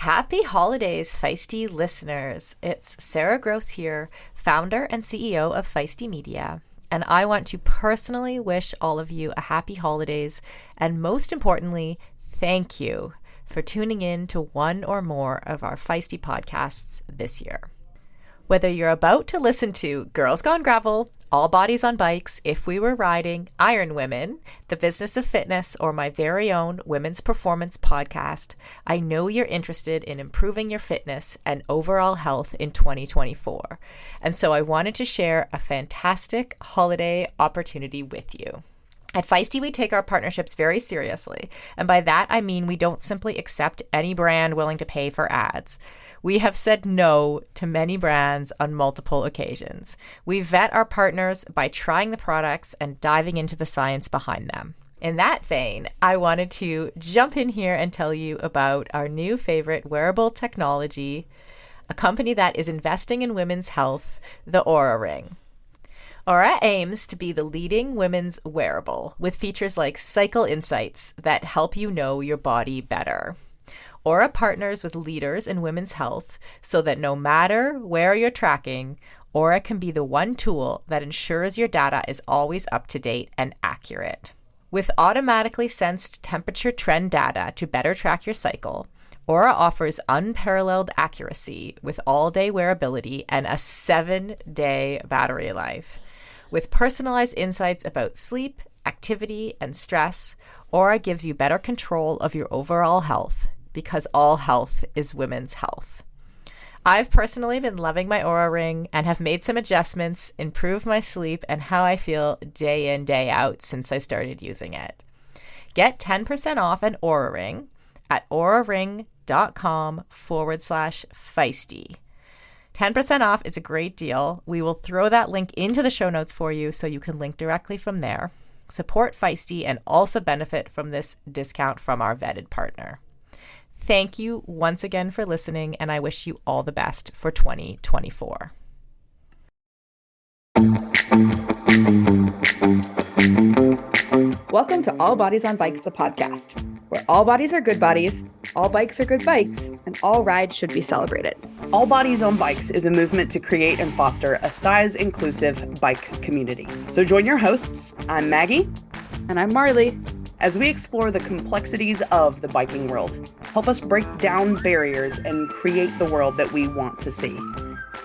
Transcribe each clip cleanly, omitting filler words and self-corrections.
Happy holidays, Feisty listeners. It's Sarah Gross here, founder and CEO of Feisty Media, and I want to personally wish all of you a happy holidays, and most importantly, thank you for tuning in to one or more of our Feisty podcasts this year. Whether you're about to listen to Girls Gone Gravel, All Bodies on Bikes, If We Were Riding, Iron Women, The Business of Fitness, or my very own Women's Performance podcast, I know you're interested in improving your fitness and overall health in 2024. And so I wanted to share a fantastic holiday opportunity with you. At Feisty, we take our partnerships very seriously. And by that, I mean we don't simply accept any brand willing to pay for ads. We have said no to many brands on multiple occasions. We vet our partners by trying the products and diving into the science behind them. In that vein, I wanted to jump in here and tell you about our new favorite wearable technology, a company that is investing in women's health, the Oura Ring. Oura aims to be the leading women's wearable with features like cycle insights that help you know your body better. Oura partners with leaders in women's health so that no matter where you're tracking, Oura can be the one tool that ensures your data is always up to date and accurate. With automatically sensed temperature trend data to better track your cycle, Oura offers unparalleled accuracy with all-day wearability and a 7-day battery life. With personalized insights about sleep, activity, and stress, Oura gives you better control of your overall health because all health is women's health. I've personally been loving my Oura Ring and have made some adjustments, improved my sleep, and how I feel day in, day out since I started using it. Get 10% off an Oura Ring at ouraring.com/feisty. 10% off is a great deal. We will throw that link into the show notes for you so you can link directly from there. Support Feisty and also benefit from this discount from our vetted partner. Thank you once again for listening, and I wish you all the best for 2024. Welcome to All Bodies on Bikes, the podcast, where all bodies are good bodies, all bikes are good bikes, and all rides should be celebrated. All Bodies on Bikes is a movement to create and foster a size-inclusive bike community. So join your hosts, I'm Maggie. And I'm Marley. As we explore the complexities of the biking world, help us break down barriers and create the world that we want to see.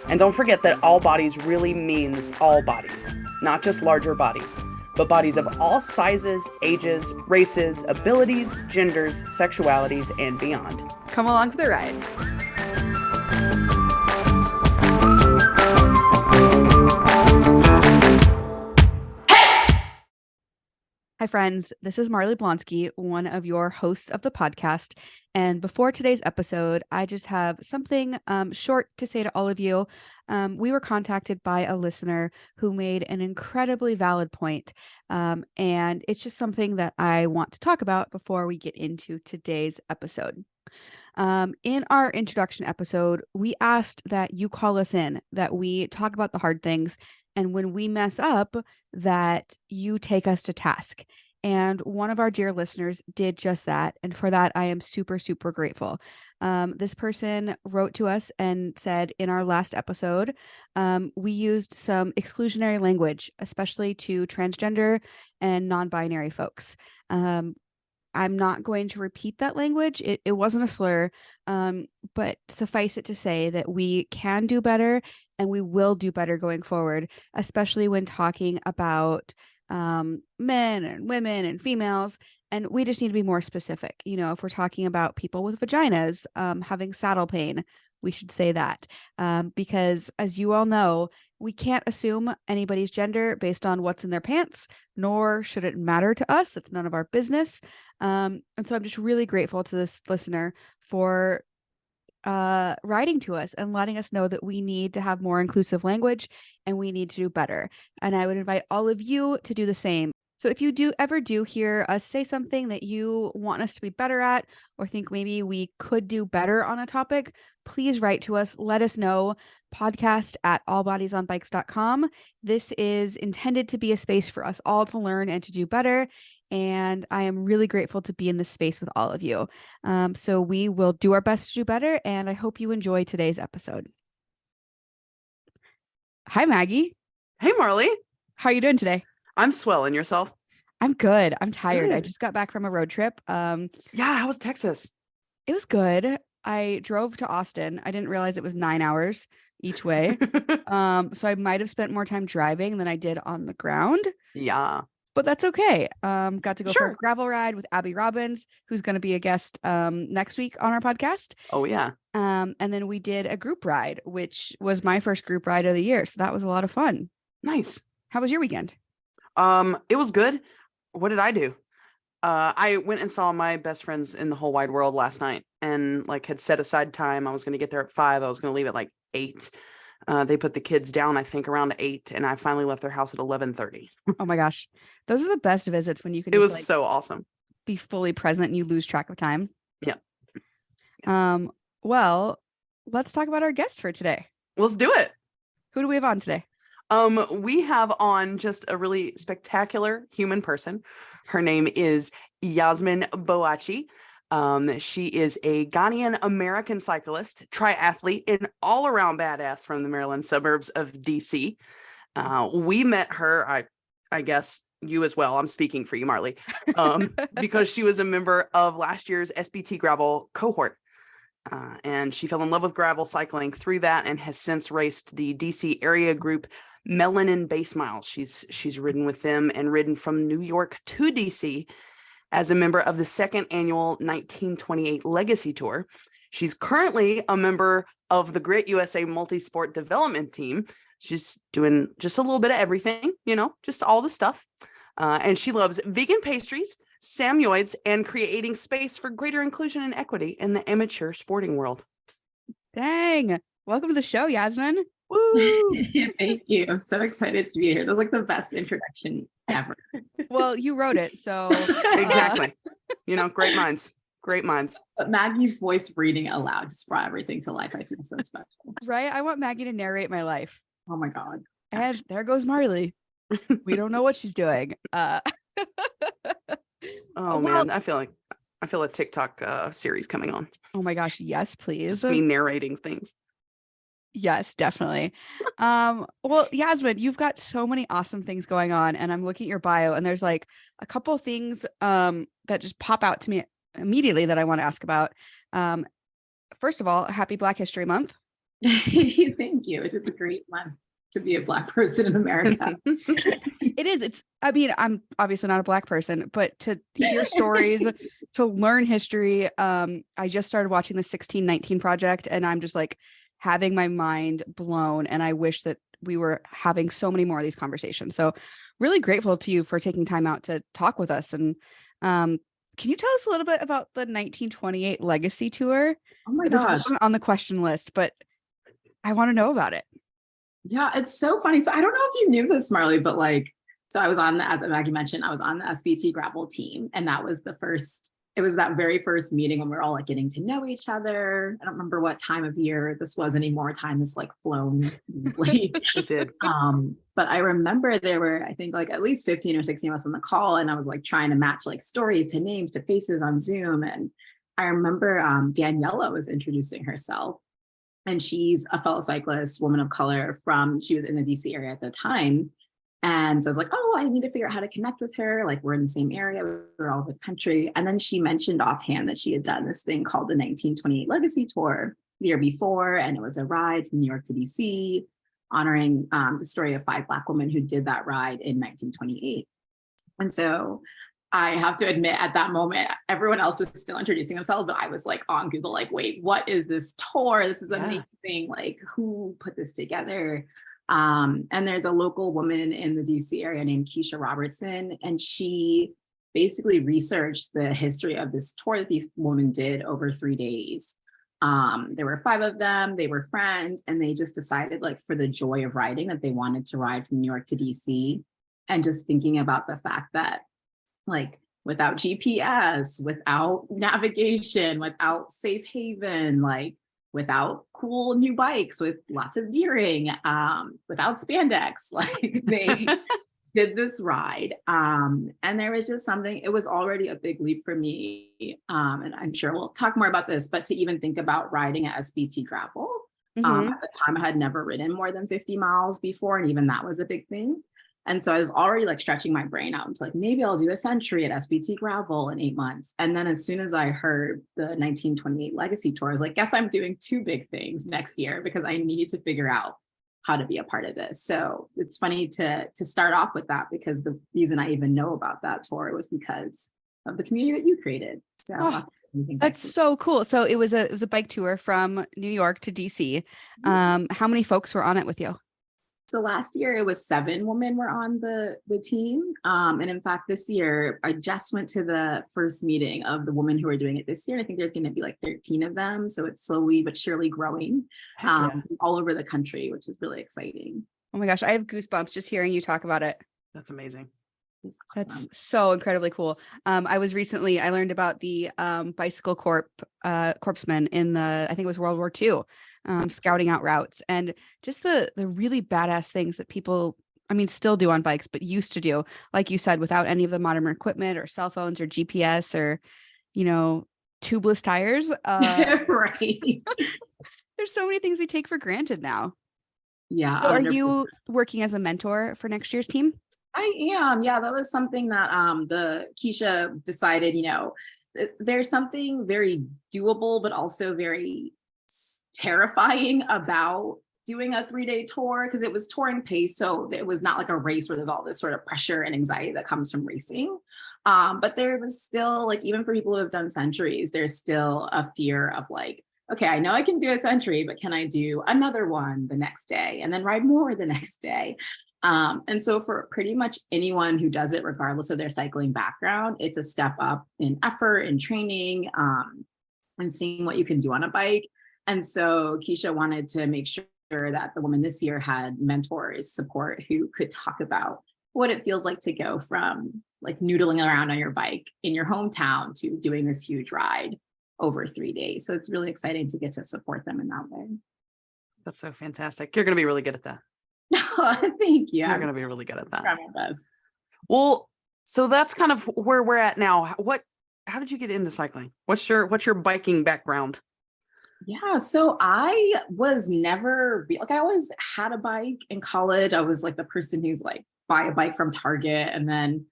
And don't forget that all bodies really means all bodies, not just larger bodies, but bodies of all sizes, ages, races, abilities, genders, sexualities, and beyond. Come along for the ride. Hi, friends. This is Marley Blonsky, one of your hosts of the podcast. And before today's episode, I just have something short to say to all of you. We were contacted by a listener who made an incredibly valid point. And it's just something that I want to talk about before we get into today's episode. In our introduction episode, we asked that you call us in, that we talk about the hard things, and when we mess up, that you take us to task. And one of our dear listeners did just that. And for that, I am super, super grateful. This person wrote to us and said in our last episode, we used some exclusionary language, especially to transgender and non-binary folks. I'm not going to repeat that language. It wasn't a slur, but suffice it to say that we can do better and we will do better going forward, especially when talking about men and women and females. And we just need to be more specific. You know, if we're talking about people with vaginas having saddle pain, we should say that because, as you all know, we can't assume anybody's gender based on what's in their pants, nor should it matter to us. It's none of our business. And so I'm just really grateful to this listener for writing to us and letting us know that we need to have more inclusive language and we need to do better. And I would invite all of you to do the same. So if you ever hear us say something that you want us to be better at, or think maybe we could do better on a topic, please write to us. Let us know. podcast@allbodiesonbikes.com. This is intended to be a space for us all to learn and to do better. And I am really grateful to be in this space with all of you. So we will do our best to do better. And I hope you enjoy today's episode. Hi, Maggie. Hey, Marley. How are you doing today? I'm swell. And yourself? I'm good. I'm tired. I Good. just got back from a road trip. Yeah, how was Texas? It was good. I drove to Austin. I didn't realize it was 9 hours each way. So I might have spent more time driving than I did on the ground, Yeah. but that's okay. Got to go for Sure. a gravel ride with Abby Robbins, who's going to be a guest next week on our podcast. Oh, yeah. And then we did a group ride, which was my first group ride of the year. So that was a lot of fun. Nice. How was your weekend? It was good. What did I do? I went and saw my best friends in the whole wide world last night and like had set aside time. I was going to get there at 5. I was going to leave at like 8. They put the kids down, I think around 8, and I finally left their house at 11:30. Oh my gosh. Those are the best visits when you can It just was like so awesome. be fully present and you lose track of time. Yep. Well, let's talk about our guest for today. Let's do it. Who do we have on today? We have on just a really spectacular human person. Her name is Yasmin Boakye. She is a Ghanaian-American cyclist, triathlete, and all-around badass from the Maryland suburbs of DC. We met her, I guess you as well. I'm speaking for you, Marley, because she was a member of last year's SBT Gravel cohort. And she fell in love with gravel cycling through that and has since raced the DC area group Melanin Base Miles. She's ridden with them and ridden from New York to DC as a member of the second annual 1928 Legacy Tour. She's currently a member of the Grit USA Multisport Development Team. She's doing just a little bit of everything, just all the stuff. And she loves vegan pastries, Samoyeds, and creating space for greater inclusion and equity in the amateur sporting world. Dang. Welcome to the show, Yasmin. Woo! Thank you. I'm so excited to be here. That was like the best introduction ever. Well, you wrote it, so Exactly. Great minds. Great minds. But Maggie's voice reading aloud just brought everything to life. I feel so special. Right? I want Maggie to narrate my life. Oh my God. And there goes Marley. We don't know what she's doing. Oh man, I feel a TikTok series coming on. Oh my gosh, yes, please. Just me narrating things. Yes, definitely. Well, Yasmin, you've got so many awesome things going on, and I'm looking at your bio, and there's like a couple things that just pop out to me immediately that I want to ask about. First of all, happy Black History Month. Thank you. It is a great month to be a Black person in America. It is. I'm obviously not a Black person, but to hear stories, to learn history. I just started watching the 1619 Project, and I'm just like having my mind blown. And I wish that we were having so many more of these conversations. So really grateful to you for taking time out to talk with us. And can you tell us a little bit about the 1928 Legacy Tour? Oh my This gosh. wasn't on the question list, but I want to know about it. Yeah, it's so funny. So I don't know if you knew this, Marley, but so I was as Maggie mentioned, I was on the SBT Gravel team. And that was it was that very first meeting when we were all like getting to know each other. I don't remember what time of year this was anymore. Time has like flown. It did. But I remember there were, I think like at least 15 or 16 of us on the call. And I was like trying to match like stories to names to faces on Zoom. And I remember Daniela was introducing herself. And she's a fellow cyclist, woman of color she was in the DC area at the time. And so I was like, oh, I need to figure out how to connect with her. Like we're in the same area, we're all over the country. And then she mentioned offhand that she had done this thing called the 1928 Legacy Tour the year before. And it was a ride from New York to DC, honoring the story of 5 Black women who did that ride in 1928. And so I have to admit at that moment, everyone else was still introducing themselves, but I was like on Google, like, wait, what is this tour? This is amazing. Like who put this together? And there's a local woman in the DC area named Keisha Robertson, and she basically researched the history of this tour that these women did over 3 days. There were 5 of them, they were friends, and they just decided like for the joy of riding that they wanted to ride from New York to DC. And just thinking about the fact that like without GPS, without navigation, without safe haven, like without cool new bikes with lots of gearing, without spandex, like did this ride. And there was just something, it was already a big leap for me. And I'm sure we'll talk more about this, but to even think about riding at SBT Gravel. At the time, I had never ridden more than 50 miles before, and even that was a big thing. And so I was already like stretching my brain out into like, maybe I'll do a century at SBT Gravel in 8 months. And then as soon as I heard the 1928 Legacy Tour, I was like, guess I'm doing two big things next year because I need to figure out how to be a part of this. So it's funny to start off with that, because the reason I even know about that tour was because of the community that you created. So that's so cool. So it was a bike tour from New York to DC. How many folks were on it with you? So last year it was 7 women were on the team. And in fact, this year I just went to the first meeting of the women who are doing it this year. I think there's going to be like 13 of them. So it's slowly but surely growing all over the country, which is really exciting. Oh my gosh, I have goosebumps just hearing you talk about it. That's amazing. It's awesome. That's so incredibly cool. I learned about the bicycle corpsmen in I think it was World War II, scouting out routes, and just the really badass things that people, still do on bikes, but used to do, like you said, without any of the modern equipment or cell phones or GPS or, tubeless tires. Right. There's so many things we take for granted now. Yeah. So are you working as a mentor for next year's team? I am. Yeah, that was something that the Keisha decided, there's something very doable, but also very terrifying about doing a 3-day tour, because it was touring pace. So it was not like a race where there's all this sort of pressure and anxiety that comes from racing. But there was still, like, even for people who have done centuries, there's still a fear of like, okay, I know I can do a century, but can I do another one the next day and then ride more the next day? And so for pretty much anyone who does it, regardless of their cycling background, it's a step up in effort and training, and seeing what you can do on a bike. And so Keisha wanted to make sure that the women this year had mentors, support, who could talk about what it feels like to go from like noodling around on your bike in your hometown to doing this huge ride over 3 days. So it's really exciting to get to support them in that way. That's so fantastic. You're going to be really good at that. Thank you. You're going to be really good at that. Try my best. Well, so that's kind of where we're at now. How did you get into cycling? What's your biking background? Yeah, so I was never I always had a bike in college. I was like the person who's like buy a bike from Target and then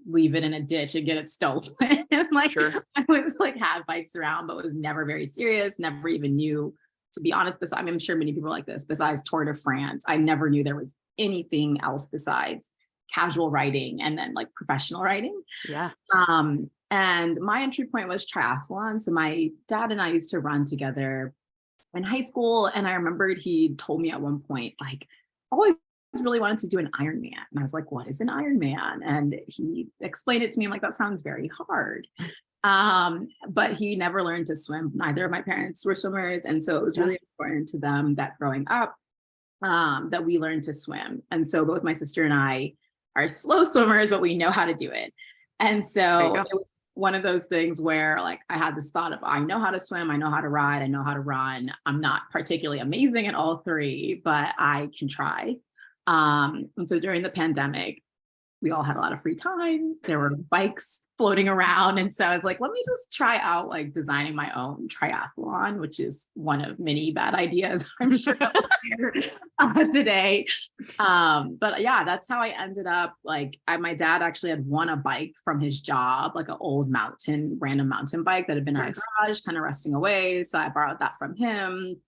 leave it in a ditch and get it stolen. And like, sure. I was like had bikes around, but was never very serious. Never even knew, to be honest. I'm sure many people are like this. Besides Tour de France, I never knew there was anything else besides casual riding and then like professional riding. Yeah. And my entry point was triathlon. So my dad and I used to run together in high school. And I remembered he told me at one point, like, always really wanted to do an Ironman. And I was like, what is an Ironman? And he explained it to me. I'm like, that sounds very hard. But he never learned to swim. Neither of my parents were swimmers. And so it was really important to them that growing up, that we learned to swim. And so both my sister and I are slow swimmers, but we know how to do it. And so it was one of those things where like I had this thought of, I know how to swim, I know how to ride, I know how to run. I'm not particularly amazing at all three, but I can try. And so during the pandemic, we all had a lot of free time. There were bikes floating around. And so I was like, let me just try out like designing my own triathlon, which is one of many bad ideas I'm sure today. But yeah, that's how I ended up. Like my dad actually had won a bike from his job, like an old random mountain bike that had been in our garage, kind of rusting away. So I borrowed that from him.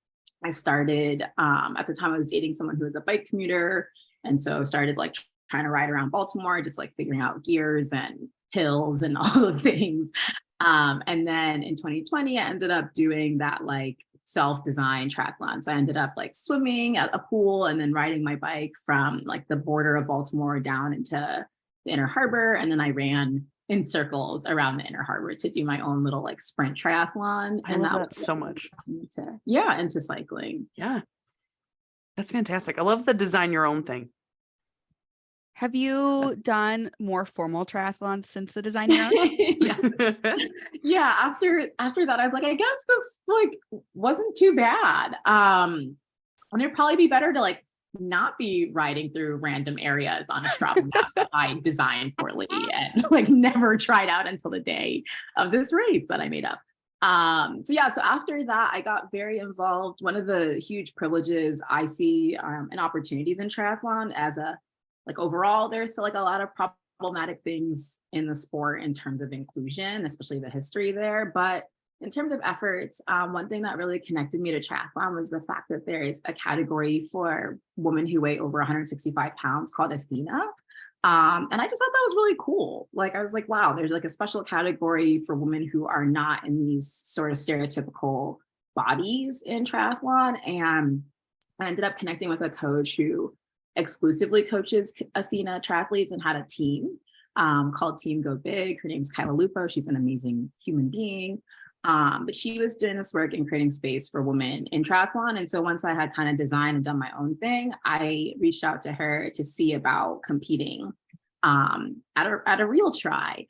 I started, at the time I was dating someone who was a bike commuter. And so started like trying to ride around Baltimore, just like figuring out gears and hills and all the things. And then in 2020, I ended up doing that like self-designed triathlon. So I ended up like swimming at a pool and then riding my bike from like the border of Baltimore down into the Inner Harbor. And then I ran in circles around the Inner Harbor to do my own little like sprint triathlon. I love that so much. Into cycling. Yeah. That's fantastic. I love the design your own thing. Have you done more formal triathlons since the design your own? Yeah. After that, I was like, I guess this like wasn't too bad. And it'd probably be better to like not be riding through random areas on a Strava map that I designed poorly and like never tried out until the day of this race that I made up. So after that, I got very involved. One of the huge privileges I see and opportunities in triathlon as overall, there's still like a lot of problematic things in the sport in terms of inclusion, especially the history there. But in terms of efforts, one thing that really connected me to triathlon was the fact that there is a category for women who weigh over 165 pounds called Athena. And I just thought that was really cool. Like, I was like, wow, there's like a special category for women who are not in these sort of stereotypical bodies in triathlon. And I ended up connecting with a coach who exclusively coaches Athena triathletes and had a team called Team Go Big. Her name's Kyla Lupo. She's an amazing human being. But she was doing this work and creating space for women in triathlon. And so once I had kind of designed and done my own thing, I reached out to her to see about competing at a real try.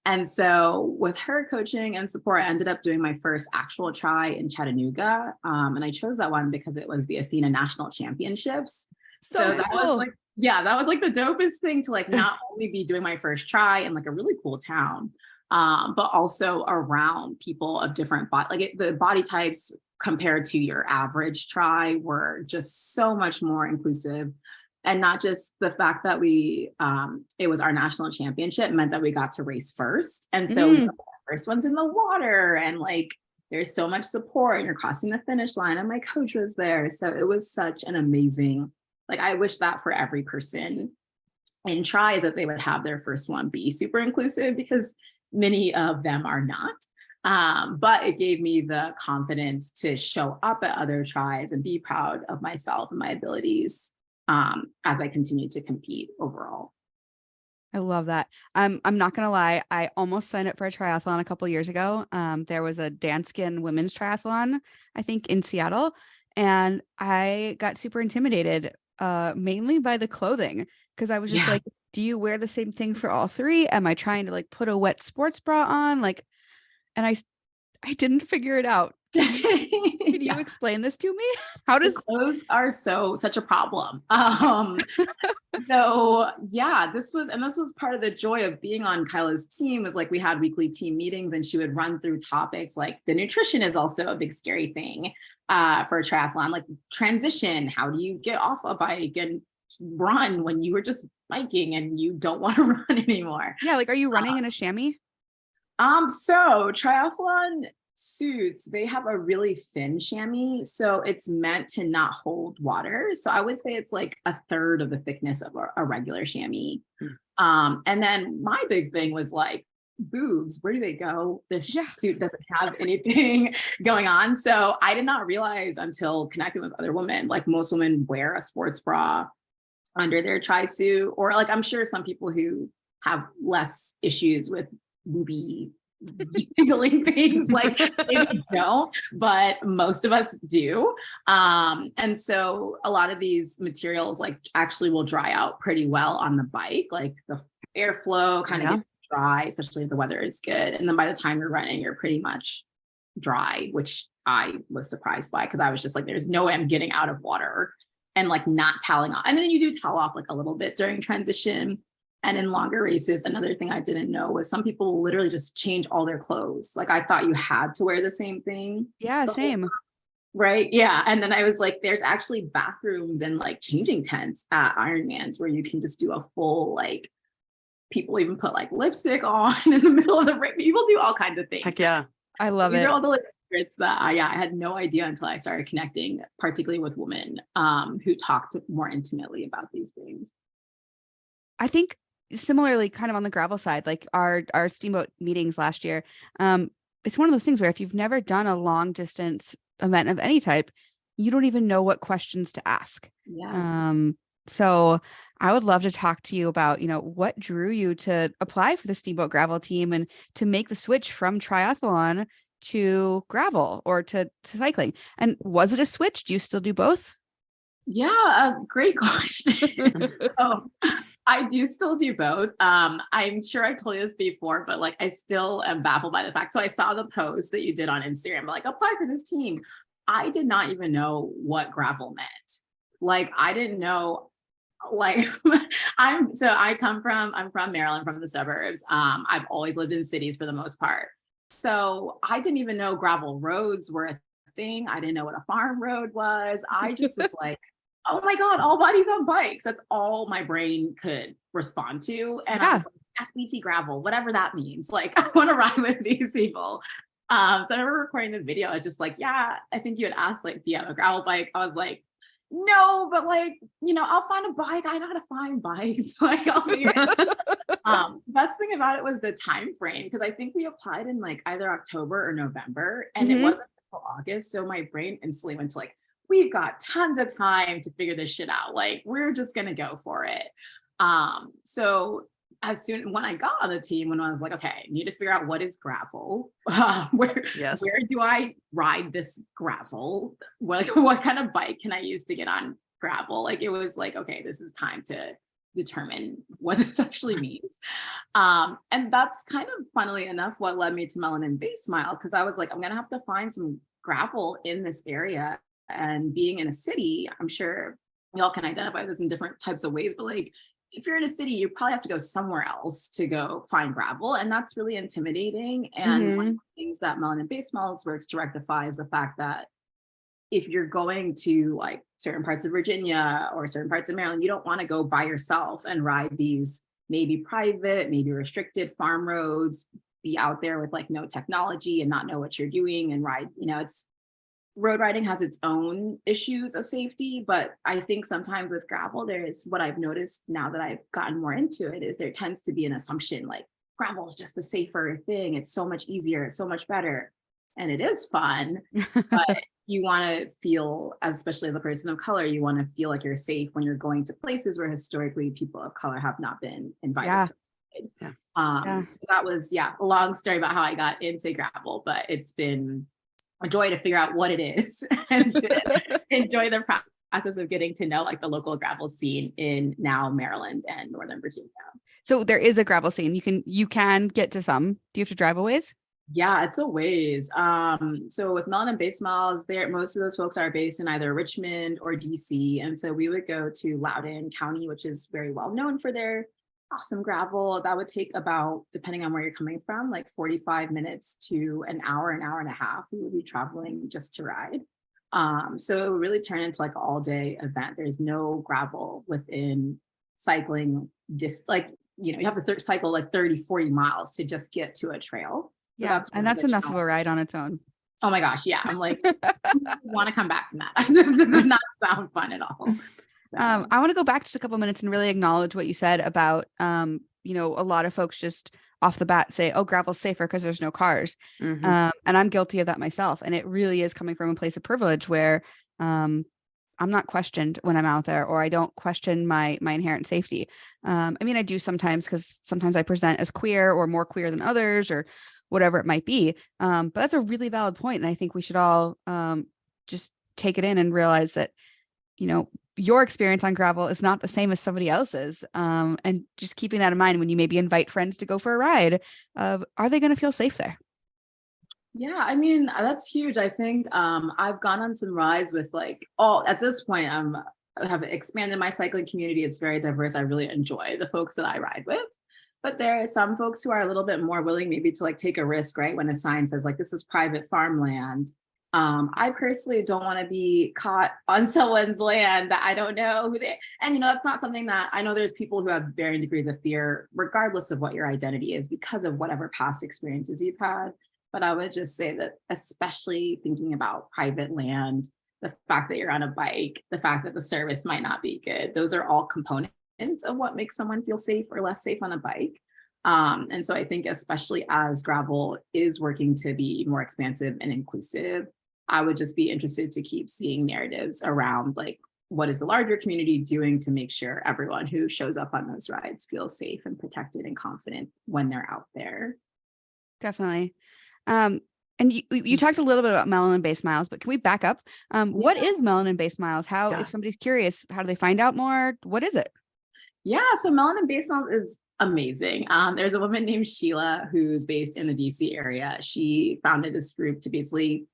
And so with her coaching and support, I ended up doing my first actual try in Chattanooga. And I chose that one because it was the Athena National Championships. So that was like, that was like the dopest thing to like not only be doing my first try in like a really cool town, but also around people of different the body types compared to your average try were just so much more inclusive. And not just the fact that it was our national championship meant that we got to race first. And so we were the first ones in the water, and like, there's so much support and you're crossing the finish line, and my coach was there. So it was such an amazing, like, I wish that for every person in tries that they would have their first one be super inclusive, because many of them are not. But it gave me the confidence to show up at other tries and be proud of myself and my abilities as I continue to compete overall. I love that. I'm not gonna lie, I almost signed up for a triathlon a couple years ago. There was a Danskin women's triathlon, I think, in Seattle, and I got super intimidated, mainly by the clothing, because I was just like, do you wear the same thing for all three? Am I trying to like put a wet sports bra on? Like, and I didn't figure it out. Can you explain this to me? How does clothes are such a problem? This was part of the joy of being on Kyla's team, was like we had weekly team meetings and she would run through topics like the nutrition is also a big scary thing for a triathlon, like transition. How do you get off a bike and run when you were just biking and you don't want to run anymore? Yeah, like, are you running in a chamois? So triathlon suits, they have a really thin chamois, so it's meant to not hold water. So I would say it's like a third of the thickness of a regular chamois. And then my big thing was like, boobs, where do they go? This suit doesn't have anything going on. So I did not realize until connecting with other women, like most women wear a sports bra under their tri suit, or like, I'm sure some people who have less issues with booby jiggling things like maybe don't, but most of us do. And so a lot of these materials like actually will dry out pretty well on the bike, like the airflow kind of gets dry, especially if the weather is good. And then by the time you're running, you're pretty much dry, which I was surprised by, because I was just like, there's no way I'm getting out of water and like not toweling off. And then you do towel off like a little bit during transition. And in longer races, another thing I didn't know was some people literally just change all their clothes. Like, I thought you had to wear the same thing. Yeah, same. Right. Yeah. And then I was like, there's actually bathrooms and like changing tents at Ironmans where you can just do a full, like, people even put like lipstick on in the middle of the race. People do all kinds of things. Heck yeah. I love These it. are all the like, secrets that I had no idea until I started connecting, particularly with women who talked more intimately about these things. I think similarly, kind of on the gravel side, like our steamboat meetings last year, it's one of those things where if you've never done a long distance event of any type, you don't even know what questions to ask. Yes. So I would love to talk to you about, what drew you to apply for the steamboat gravel team and to make the switch from triathlon to gravel or to cycling. And was it a switch? Do you still do both? Yeah, great question. I do still do both. I'm sure I've told you this before, but like, I still am baffled by the fact. So I saw the post that you did on Instagram, like, apply for this team. I did not even know what gravel meant. Like, I didn't know, like, I'm from Maryland, from the suburbs. I've always lived in cities for the most part. So I didn't even know gravel roads were a thing. I didn't know what a farm road was. I just was like, oh my God, all bodies on bikes. That's all my brain could respond to. And I was like, SBT Gravel, whatever that means. Like, I want to ride with these people. So I remember recording the video. I was just like, yeah, I think you had asked, like, do you have a gravel bike? I was like, no, but like, I'll find a bike. I know how to find bikes. Like, I'll figure it out. Best thing about it was the time frame, because I think we applied in like either October or November, and it wasn't until August. So my brain instantly went to like, we've got tons of time to figure this shit out. Like, we're just gonna go for it. So when I got on the team, when I was like, okay, I need to figure out what is gravel, where do I ride this gravel? What kind of bike can I use to get on gravel? Like, it was like, okay, this is time to determine what this actually means. And that's kind of, funnily enough, what led me to Melanin Base Miles, because I was like, I'm gonna have to find some gravel in this area. And being in a city, I'm sure y'all can identify this in different types of ways, but like, if you're in a city, you probably have to go somewhere else to go find gravel. And that's really intimidating. And one of the things that Melanin Base Miles works to rectify is the fact that if you're going to like certain parts of Virginia or certain parts of Maryland, you don't want to go by yourself and ride these maybe private, maybe restricted farm roads, be out there with like no technology and not know what you're doing and ride, road riding has its own issues of safety, but I think sometimes with gravel, there's what I've noticed now that I've gotten more into it, is there tends to be an assumption like gravel is just the safer thing. It's so much easier. It's so much better. And it is fun, but you want to feel, especially as a person of color, you want to feel like you're safe when you're going to places where historically people of color have not been invited to. So that was, a long story about how I got into gravel, but it's been a joy to figure out what it is and to enjoy the process of getting to know like the local gravel scene in now Maryland and Northern Virginia. So there is a gravel scene. You can get to some. Do you have to drive a ways? Yeah, it's a ways. So with Melanin Base Miles, most of those folks are based in either Richmond or DC. And so we would go to Loudoun County, which is very well known for their awesome gravel. That would take about, depending on where you're coming from, like 45 minutes to an hour and a half. We would be traveling just to ride. So it would really turn into like an all-day event. There's no gravel within cycling, you have to cycle like 30, 40 miles to just get to a trail. So that's enough of a ride on its own. Oh my gosh, yeah. I'm like, I want to come back from that. It does not sound fun at all. I want to go back just a couple minutes and really acknowledge what you said about, a lot of folks just off the bat say, oh, gravel's safer because there's no cars. And I'm guilty of that myself. And it really is coming from a place of privilege where I'm not questioned when I'm out there, or I don't question my inherent safety. I do sometimes, because sometimes I present as queer or more queer than others or whatever it might be. But that's a really valid point. And I think we should all just take it in and realize that, your experience on gravel is not the same as somebody else's. And just keeping that in mind when you maybe invite friends to go for a ride, are they going to feel safe there? Yeah, that's huge. I think I've gone on some rides with at this point, I have expanded my cycling community. It's very diverse. I really enjoy the folks that I ride with. But there are some folks who are a little bit more willing maybe to take a risk, right? When a sign says this is private farmland. I personally don't want to be caught on someone's land that I don't know who they, and that's not something that I know there's people who have varying degrees of fear, regardless of what your identity is, because of whatever past experiences you've had. But I would just say that, especially thinking about private land, the fact that you're on a bike, the fact that the service might not be good, those are all components of what makes someone feel safe or less safe on a bike. And so I think, especially as gravel is working to be more expansive and inclusive, I would just be interested to keep seeing narratives around what is the larger community doing to make sure everyone who shows up on those rides feels safe and protected and confident when they're out there. Definitely. And you talked a little bit about Melanin Base Miles, but can we back up? What is Melanin Base Miles? If somebody's curious, how do they find out more? What is it? Yeah, so Melanin Base Miles is amazing. There's a woman named Sheila who's based in the DC area. She founded this group to basically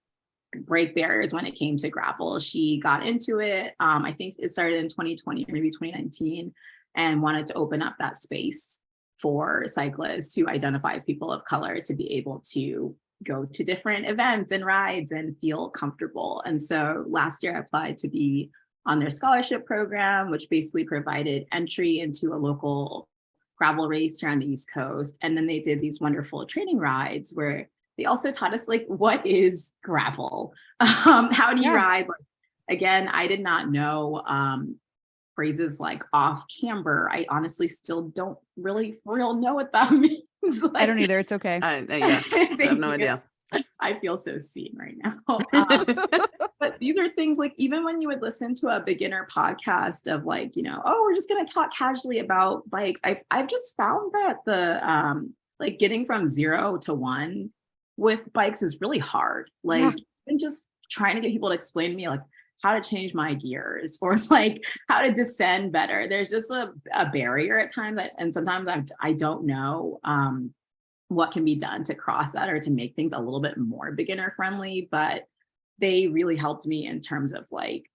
break barriers when it came to gravel. She got into it. I think it started in 2020 or maybe 2019, and wanted to open up that space for cyclists to identify as people of color to be able to go to different events and rides and feel comfortable. And so last year I applied to be on their scholarship program, which basically provided entry into a local gravel race here on the East Coast. And then they did these wonderful training rides where they also taught us like, what is gravel? How do you ride? Like, again, I did not know phrases like off camber. I honestly still don't really for real know what that means. Like, I don't either. It's okay. Yeah, I have no idea. I feel so seen right now. But these are things like, even when you would listen to a beginner podcast of like, you know, oh, we're just going to talk casually about bikes. I've just found that the like getting from 0 to 1 with bikes is really hard. Like even just trying to get people to explain to me like how to change my gears or like how to descend better. There's just a barrier at times and sometimes I don't know what can be done to cross that or to make things a little bit more beginner friendly. But they really helped me in terms of like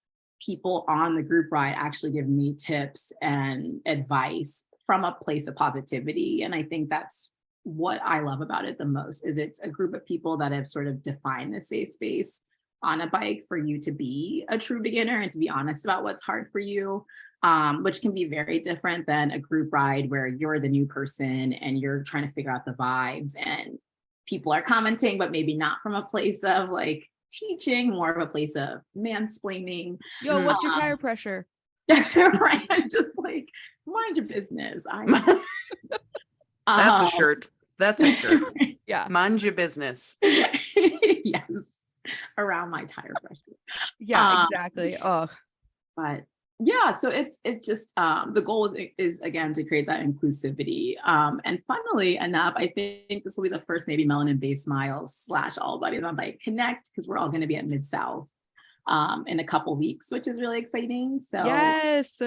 people on the group ride actually giving me tips and advice from a place of positivity. And I think that's what I love about it the most, is it's a group of people that have sort of defined the safe space on a bike for you to be a true beginner and to be honest about what's hard for you, which can be very different than a group ride where you're the new person and you're trying to figure out the vibes and people are commenting, but maybe not from a place of like teaching, more of a place of mansplaining. Yo, what's your tire pressure? Right. I'm just like, mind your business. That's a shirt. That's a shirt. Yeah. Mind your business. Yes. Around my tire pressure. Yeah, exactly. Oh, but yeah, so it's just the goal is again to create that inclusivity. And funnily enough, I think this will be the first maybe Melanin Base Miles / All Buddies on Bike Connect, because we're all going to be at Mid-South in a couple weeks, which is really exciting. So yes.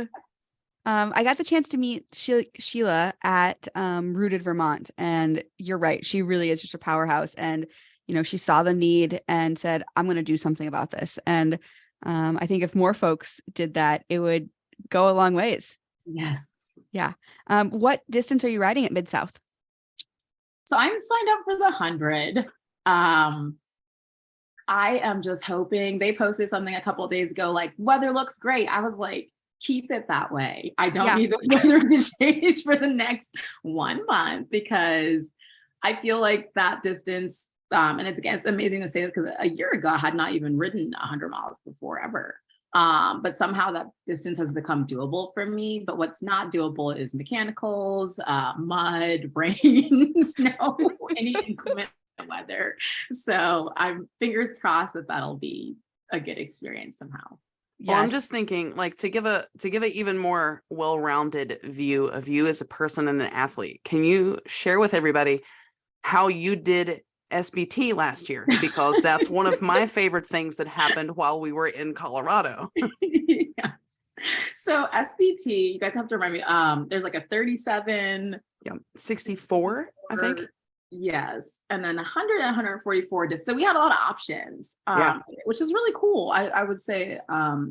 I got the chance to meet Sheila at Rooted Vermont, and you're right, she really is just a powerhouse. And you know, she saw the need and said, I'm going to do something about this. And I think if more folks did that, it would go a long ways. Yes. Yeah. What distance are you riding at Mid-South? So I'm signed up for the 100. I am just hoping. They posted something a couple of days ago, like, weather looks great. I was like, keep it that way. I don't need the weather to change for the next 1 month, because I feel like that distance, and it's amazing to say this because a year ago I had not even ridden 100 miles before ever. But somehow that distance has become doable for me. But what's not doable is mechanicals, mud, rain, snow, any inclement weather. So I'm fingers crossed that that'll be a good experience somehow. Well, I'm just thinking, like, to give an even more well-rounded view of you as a person and an athlete, can you share with everybody how you did SBT last year? Because that's one of my favorite things that happened while we were in Colorado. Yeah. So SBT, you guys have to remind me, there's like a 37, 64, I think. Yes. And then 100 and 144. So we had a lot of options, which is really cool. I would say I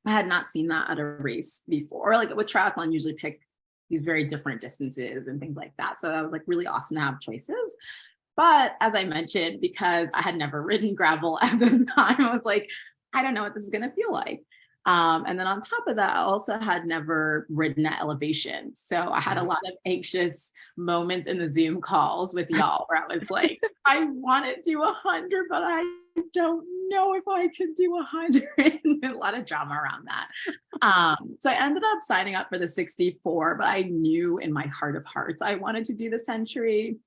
had not seen that at a race before. Or like with triathlon, usually pick these very different distances and things like that. So that was like really awesome to have choices. But as I mentioned, because I had never ridden gravel at the time, I was like, I don't know what this is going to feel like. And then on top of that, I also had never ridden at elevation. So I had a lot of anxious moments in the Zoom calls with y'all where I was like, I want to do 100, but I don't know if I can do 100. There's a lot of drama around that. So I ended up signing up for the 64, but I knew in my heart of hearts, I wanted to do the century.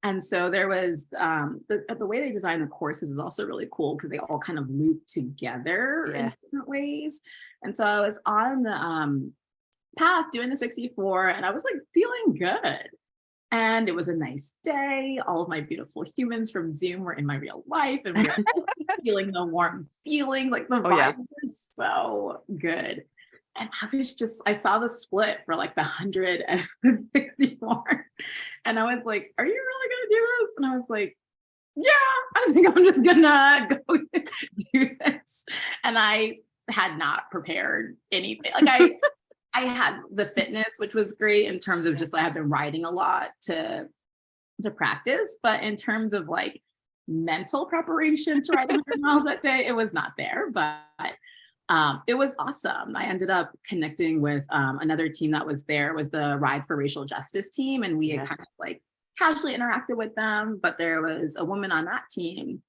And so there was the way they design the courses is also really cool because they all kind of loop together in different ways. And so I was on the path doing the 64 and I was like feeling good. And it was a nice day. All of my beautiful humans from Zoom were in my real life and we were feeling the warm feelings. Like the vibes were so good. And I saw the split for like the 100 and the 64. And I was like, are you really going to do this? And I was like, yeah, I think I'm just gonna go do this. And I had not prepared anything. Like I had the fitness, which was great in terms of just I have been riding a lot to practice, but in terms of like mental preparation to ride 100 miles that day, it was not there. But it was awesome. I ended up connecting with another team that was there. It was the Ride for Racial Justice team, and we had kind of like casually interacted with them. But there was a woman on that team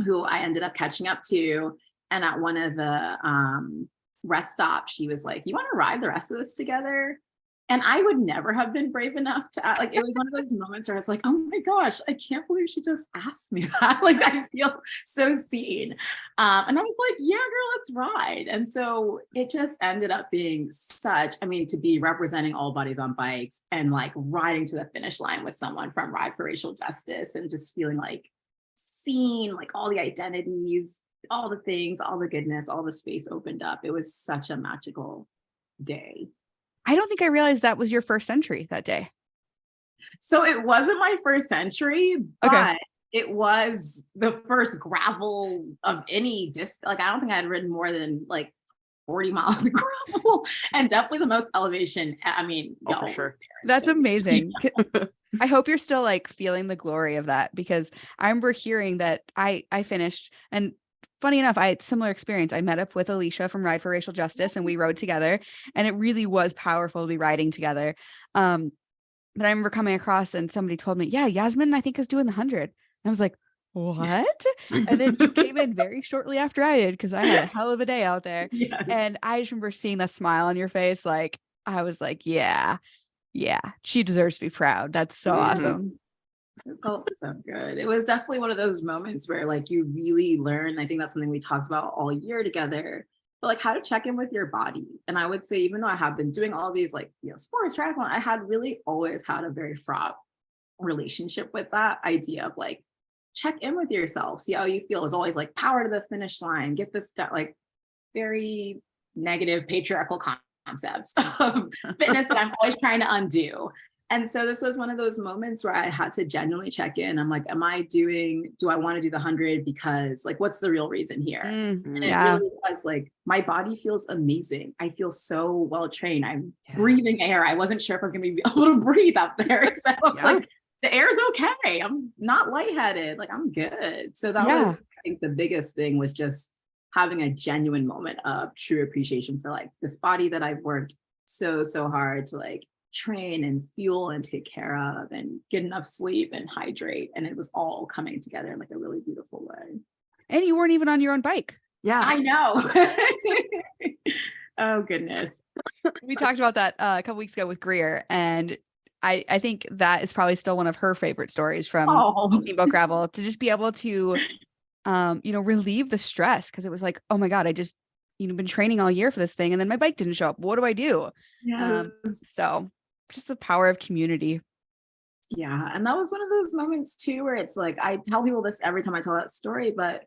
who I ended up catching up to, and at one of the rest stops, she was like, "You want to ride the rest of this together?" And I would never have been brave enough to like, it was one of those moments where I was like, oh my gosh, I can't believe she just asked me that. Like, I feel so seen. And I was like, yeah, girl, let's ride. And so it just ended up being such, I mean, to be representing all bodies on bikes and like riding to the finish line with someone from Ride for Racial Justice and just feeling like seen, like all the identities, all the things, all the goodness, all the space opened up. It was such a magical day. I don't think I realized that was your first entry that day. So it wasn't my first entry, but it was the first gravel of any distance. Like, I don't think I had ridden more than like 40 miles of gravel, and definitely the most elevation. I mean, for sure. That's amazing. I hope you're still like feeling the glory of that, because I remember hearing that I finished, and funny enough, I had similar experience. I met up with Alicia from Ride for Racial Justice and we rode together, and it really was powerful to be riding together. But I remember coming across and somebody told me, yeah, Yasmin, I think is doing the 100. I was like, what? And then you came in very shortly after I did, because I had a hell of a day out there. Yes. And I just remember seeing that smile on your face. Like, I was like, yeah, she deserves to be proud. That's so awesome. It felt so good. It was definitely one of those moments where like you really learn. I think that's something we talked about all year together, but like how to check in with your body. And I would say, even though I have been doing all these like, you know, sports, triathlon, I had really always had a very fraught relationship with that idea of like, check in with yourself, see how you feel. It was always like power to the finish line, get this done, like very negative patriarchal concepts of fitness that I'm always trying to undo. And so this was one of those moments where I had to genuinely check in. I'm like, do I want to do the 100 because like, what's the real reason here? And it really was like, my body feels amazing. I feel so well trained. I'm breathing air. I wasn't sure if I was going to be able to breathe up there. So it's like, the air is okay. I'm not lightheaded. Like, I'm good. So that was, I think the biggest thing was just having a genuine moment of true appreciation for like this body that I've worked so hard to like train and fuel and take care of and get enough sleep and hydrate. And it was all coming together in like a really beautiful way. And you weren't even on your own bike. Yeah, I know. Oh goodness. We talked about that a couple weeks ago with Greer, and I think that is probably still one of her favorite stories from Steamboat Gravel, to just be able to relieve the stress, because it was like, oh my God, I just been training all year for this thing, and then my bike didn't show up. What do I do? So just the power of community. Yeah. And that was one of those moments too, where it's like, I tell people this every time I tell that story, but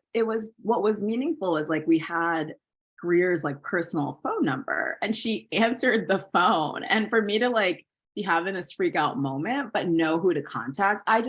what was meaningful was like, we had Greer's like personal phone number, and she answered the phone. And for me to like be having this freak out moment, but know who to contact, I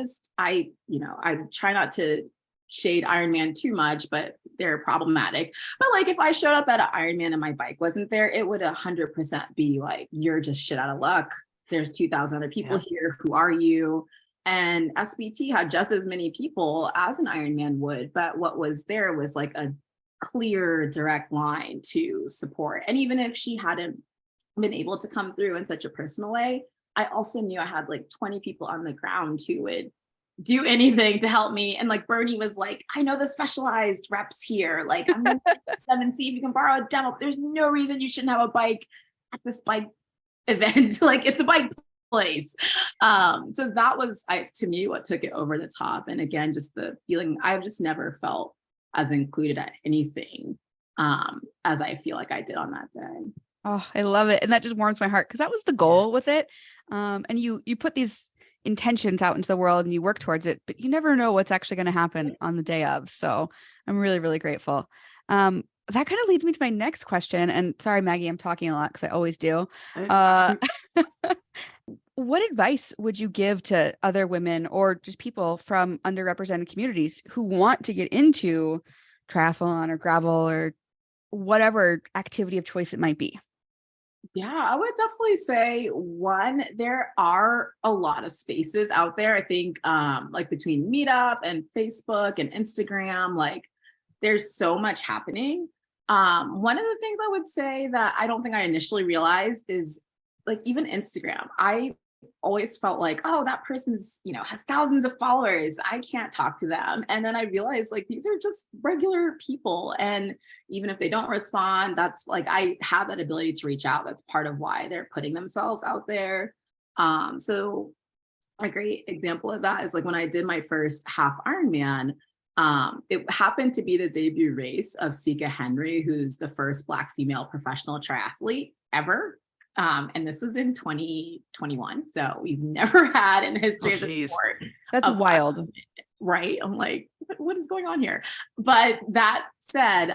try not to shade Ironman too much, but they're problematic. But like, if I showed up at an Ironman and my bike wasn't there, it would 100% be like, you're just shit out of luck. There's 2,000 other people here. Who are you? And SBT had just as many people as an Ironman would, but what was there was like a clear, direct line to support. And even if she hadn't been able to come through in such a personal way, I also knew I had like 20 people on the ground who would do anything to help me. And like Bernie was like, I know the specialized reps here. Like, I'm going to them and see if you can borrow a demo. There's no reason you shouldn't have a bike at this bike event. Like, it's a bike place. So that was, to me, what took it over the top. And again, just the feeling, I've just never felt as included at anything as I feel like I did on that day. Oh, I love it. And that just warms my heart, because that was the goal with it. And you put these intentions out into the world and you work towards it, but you never know what's actually going to happen on the day of. So I'm really, really grateful. that kind of leads me to my next question. And sorry, Maggie, I'm talking a lot because I always do. Uh, what advice would you give to other women or just people from underrepresented communities who want to get into triathlon or gravel or whatever activity of choice it might be? Yeah, I would definitely say one, there are a lot of spaces out there. I think like between Meetup and Facebook and Instagram, like there's so much happening. One of the things I would say that I don't think I initially realized is like even Instagram. I always felt like, oh, that person's, has thousands of followers. I can't talk to them. And then I realized like these are just regular people. And even if they don't respond, that's like I have that ability to reach out. That's part of why they're putting themselves out there. So a great example of that is like when I did my first half Ironman, it happened to be the debut race of Sika Henry, who's the first Black female professional triathlete ever. And this was in 2021. So we've never had in the history of the sport. That's wild. Right. I'm like, what is going on here? But that said,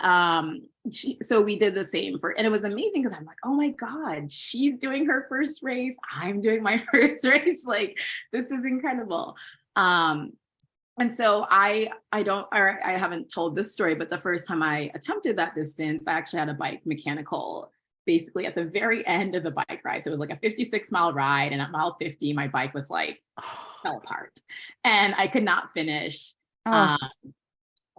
so we did the same and it was amazing because I'm like, oh my God, she's doing her first race. I'm doing my first race. Like, this is incredible. And so I haven't told this story, but the first time I attempted that distance, I actually had a bike mechanical basically at the very end of the bike ride. So it was like a 56-mile ride. And at mile 50, my bike was like fell apart and I could not finish. And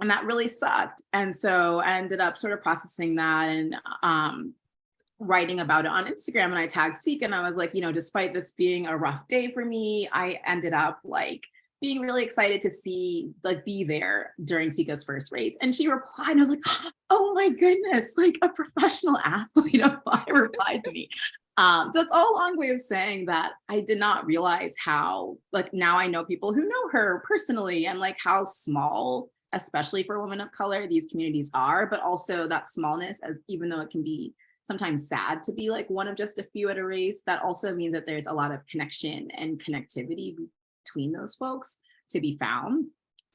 that really sucked. And so I ended up sort of processing that and writing about it on Instagram. And I tagged Sika and I was like, despite this being a rough day for me, I ended up like being really excited to be there during Sika's first race. And she replied, and I was like, oh my goodness, like a professional athlete replied to me. So it's all a long way of saying that I did not realize how, like now I know people who know her personally and like how small, especially for women of color, these communities are, but also that smallness, as even though it can be sometimes sad to be like one of just a few at a race, that also means that there's a lot of connection and connectivity between those folks to be found.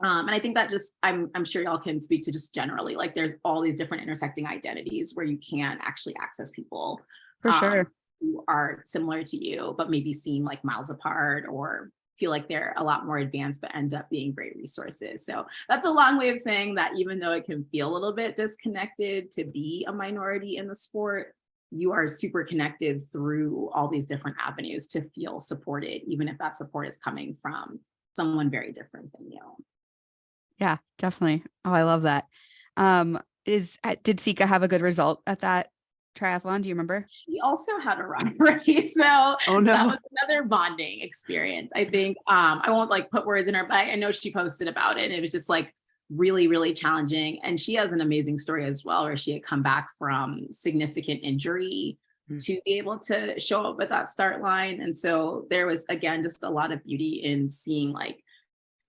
And I think that just, I'm sure y'all can speak to just generally, like there's all these different intersecting identities where you can actually access people for sure who are similar to you, but maybe seem like miles apart or feel like they're a lot more advanced, but end up being great resources. So that's a long way of saying that even though it can feel a little bit disconnected to be a minority in the sport, you are super connected through all these different avenues to feel supported, even if that support is coming from someone very different than you. Yeah, definitely. Oh, I love that. Did Sika have a good result at that triathlon? Do you remember? She also had a run race, so that was another bonding experience. I think I won't like put words in her, but I know she posted about it. And it was just like really, really challenging. And she has an amazing story as well, where she had come back from significant injury to be able to show up at that start line. And so there was, again, just a lot of beauty in seeing like,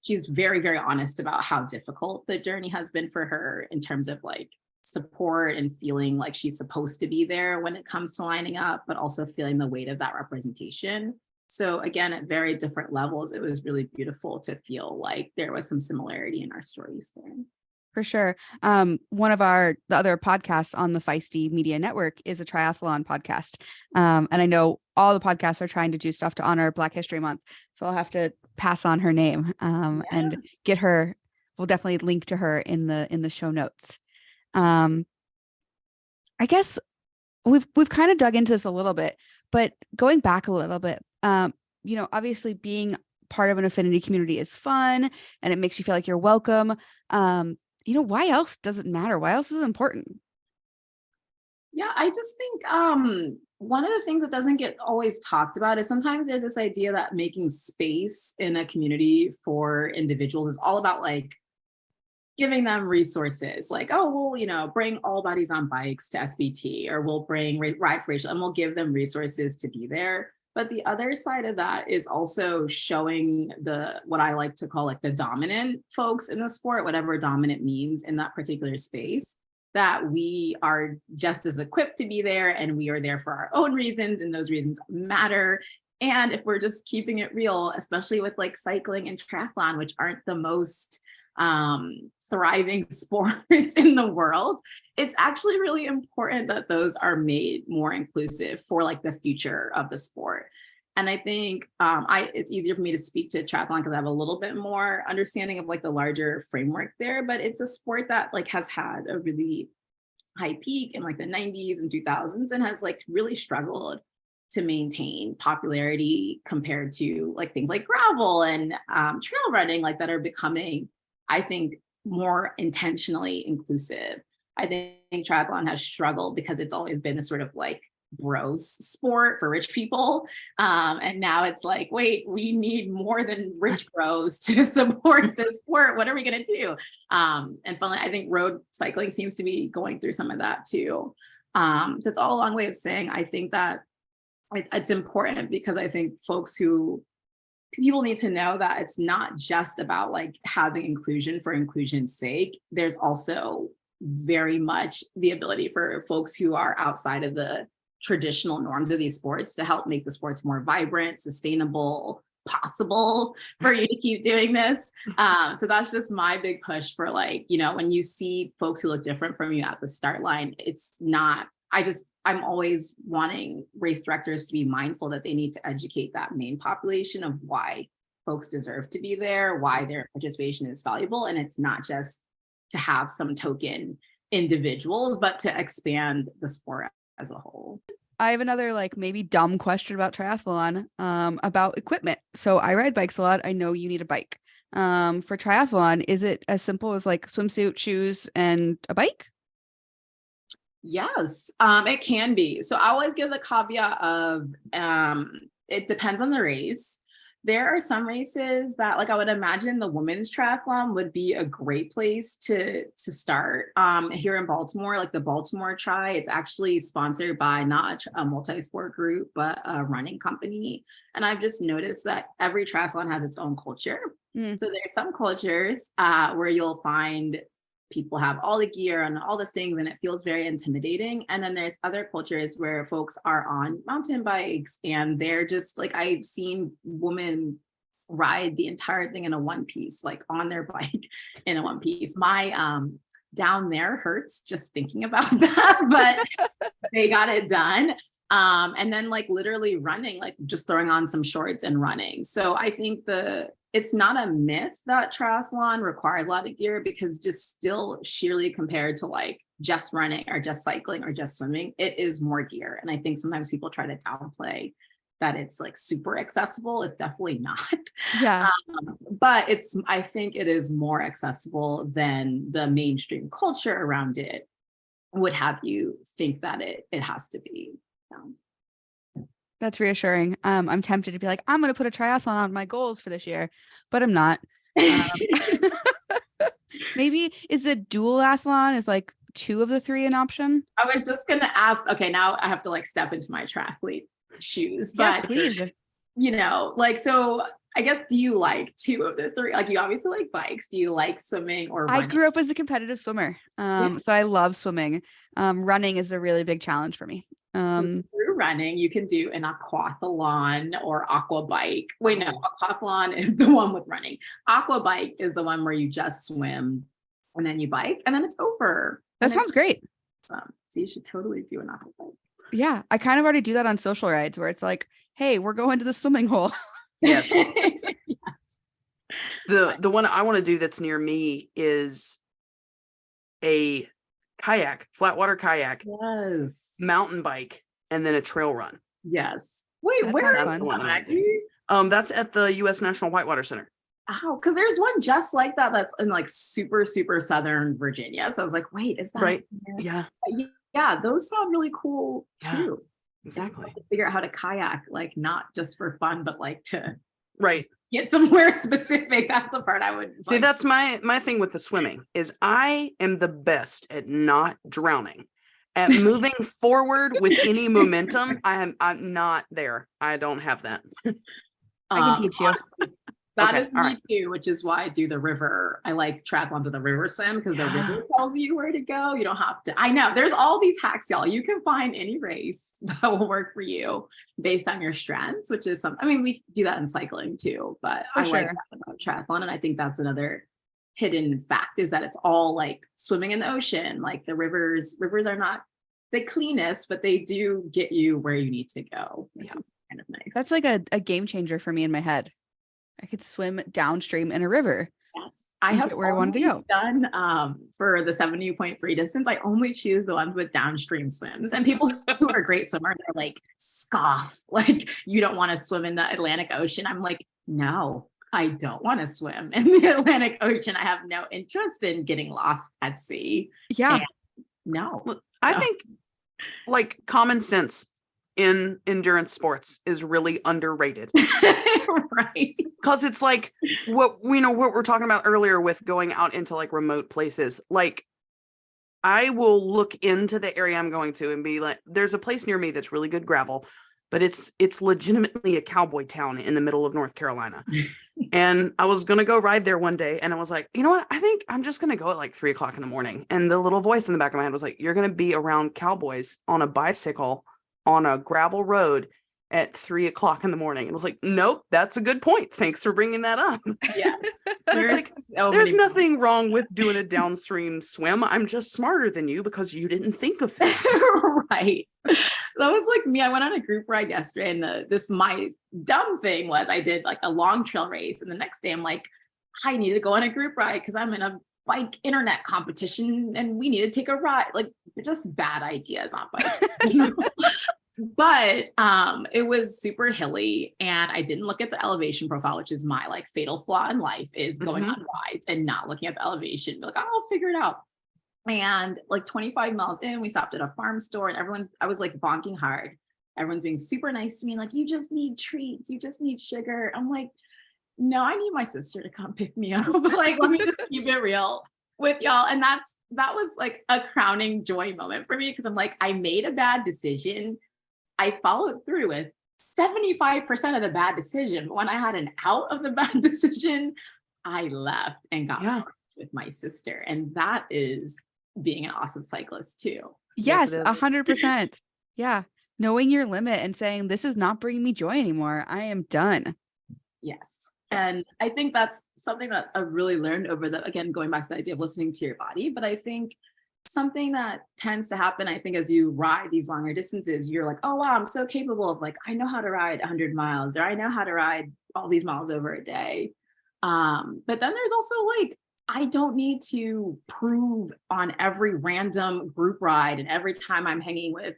she's very, very honest about how difficult the journey has been for her in terms of like support and feeling like she's supposed to be there when it comes to lining up, but also feeling the weight of that representation. So again, at very different levels, it was really beautiful to feel like there was some similarity in our stories there. For sure. One of the other podcasts on the Feisty Media Network is a triathlon podcast. And I know all the podcasts are trying to do stuff to honor Black History Month. So I'll have to pass on her name and get her. We'll definitely link to her in the show notes. I guess we've kind of dug into this a little bit, but going back a little bit, obviously being part of an affinity community is fun and it makes you feel like you're welcome. Why else does it matter? Why else is it important? Yeah, I just think one of the things that doesn't get always talked about is sometimes there's this idea that making space in a community for individuals is all about like giving them resources like, oh, we'll, bring all bodies on bikes to SBT, or we'll bring Ride for Racial and we'll give them resources to be there. But the other side of that is also showing what I like to call like the dominant folks in the sport, whatever dominant means in that particular space, that we are just as equipped to be there and we are there for our own reasons and those reasons matter. And if we're just keeping it real, especially with like cycling and triathlon, which aren't the most thriving sports in the world, it's actually really important that those are made more inclusive for like the future of the sport. And I think it's easier for me to speak to triathlon because I have a little bit more understanding of like the larger framework there, but it's a sport that like has had a really high peak in like the 90s and 2000s and has like really struggled to maintain popularity compared to like things like gravel and trail running, like that are becoming, I think, more intentionally inclusive. I think triathlon has struggled because it's always been a sort of like bros sport for rich people. And now it's like, wait, we need more than rich bros to support this sport. What are we going to do? And finally, I think road cycling seems to be going through some of that too. So it's all a long way of saying, I think that it's important because I think people need to know that it's not just about like having inclusion for inclusion's sake. There's also very much the ability for folks who are outside of the traditional norms of these sports to help make the sports more vibrant, sustainable, possible for you to keep doing this. So that's just my big push for like, you know, when you see folks who look different from you at the start line, it's not, I'm always wanting race directors to be mindful that they need to educate that main population of why folks deserve to be there, why their participation is valuable. And it's not just to have some token individuals, but to expand the sport as a whole. I have another like maybe dumb question about triathlon, about equipment. So I ride bikes a lot. I know you need a bike. For triathlon, is it as simple as like swimsuit, shoes, and a bike? Yes, it can be. So I always give the caveat of it depends on the race. There are some races that, like, I would imagine the women's triathlon would be a great place to start. Here in Baltimore, like the Baltimore Tri, it's actually sponsored by not a multi-sport group, but a running company. And I've just noticed that every triathlon has its own culture. So there's some cultures where you'll find people have all the gear and all the things, and it feels very intimidating. And then there's other cultures where folks are on mountain bikes and they're just like, I've seen women ride the entire thing in a one piece, like on their bike in a one piece. My down there hurts just thinking about that, but they got it done. And then like literally running, like just throwing on some shorts and running. So I think it's not a myth that triathlon requires a lot of gear, because just still sheerly compared to like just running or just cycling or just swimming, it is more gear. And I think sometimes people try to downplay that it's like super accessible. It's definitely not. Yeah. But I think it is more accessible than the mainstream culture around it would have you think that it has to be. That's reassuring. I'm tempted to be like, I'm going to put a triathlon on my goals for this year, but I'm not. Maybe is a duathlon is like 2 of the 3 an option? I was just going to ask, okay, now I have to like step into my triathlete shoes, but yes, please. You know, like, so I guess, do you like 2 of the 3? Like, you obviously like bikes. Do you like swimming or running? I grew up as a competitive swimmer. So I love swimming. Running is a really big challenge for me. So through running, you can do an aquathlon or aqua bike. Wait, no, aquathlon is the one with running. Aqua bike is the one where you just swim and then you bike and then it's over. That sounds great. So you should totally do an aqua bike. Yeah, I kind of already do that on social rides where it's like, hey, we're going to the swimming hole. Yes. The one I want to do that's near me is a kayak, flatwater kayak, yes, mountain bike, and then a trail run. Yes. Wait, where is that's the one I do? That's at the U.S. National Whitewater Center. Oh, because there's one just like that that's in like super, super southern Virginia. So I was like, wait, is that right? Yeah. Yeah, those sound really cool too. Yeah, exactly. Figure out how to kayak, like not just for fun, but like to get somewhere specific. That's the part I would see. Like. That's my thing with the swimming is I am the best at not drowning, at moving forward with any momentum. I'm not there. I don't have that. I can teach you. That is me too, which is why I do the river. I like triathlon to the river swim because the river tells you where to go. You don't have to. I know there's all these hacks, y'all. You can find any race that will work for you based on your strengths, which is something. I mean, we do that in cycling too, but I like that about triathlon. And I think that's another hidden fact is that it's all like swimming in the ocean. Like the rivers are not the cleanest, but they do get you where you need to go, which is kind of nice. That's like a game changer for me in my head. I could swim downstream in a river. Yes. I have where I wanted to go. Done for the 70.3 distance. I only choose the ones with downstream swims, and people who are great swimmers are like scoff, like you don't want to swim in the Atlantic Ocean. I'm like, no, I don't want to swim in the Atlantic Ocean. I have no interest in getting lost at sea. Yeah. And no. Well, I think like common sense in endurance sports is really underrated. Right. Because it's like what we're talking about earlier with going out into like remote places. Like I will look into the area I'm going to and be like, there's a place near me that's really good gravel, but it's legitimately a cowboy town in the middle of North Carolina. And I was going to go ride there one day, and I was like, you know what? I think I'm just going to go at like 3:00 in the morning. And the little voice in the back of my head was like, you're going to be around cowboys on a bicycle on a gravel road at 3:00 in the morning. It was like, nope, that's a good point. Thanks for bringing that up. Yes. But it's like, there's nothing wrong with doing a downstream swim. I'm just smarter than you because you didn't think of that. Right. That was like me. I went on a group ride yesterday, and my dumb thing was I did like a long trail race, and the next day I'm like, I need to go on a group ride because I'm in a bike internet competition and we need to take a ride. Like just bad ideas on bikes. But it was super hilly, and I didn't look at the elevation profile, which is my like fatal flaw in life, is going on rides and not looking at the elevation. Like, I'll figure it out. And like 25 miles in, we stopped at a farm store, and I was like bonking hard. Everyone's being super nice to me. Like, you just need treats. You just need sugar. I'm like, no, I need my sister to come pick me up. Like, let me just keep it real with y'all. And that was like a crowning joy moment for me, because I'm like, I made a bad decision. I followed through with 75% of the bad decision. But when I had an out of the bad decision, I left and got with my sister. And that is being an awesome cyclist too. Yes, 100%. Yeah. Knowing your limit and saying, this is not bringing me joy anymore. I am done. Yes. And I think that's something that I've really learned over again, going back to the idea of listening to your body. But I think something that tends to happen, I think, as you ride these longer distances, you're like, oh, wow, I'm so capable of like, I know how to ride 100 miles, or I know how to ride all these miles over a day. But then there's also like, I don't need to prove on every random group ride and every time I'm hanging with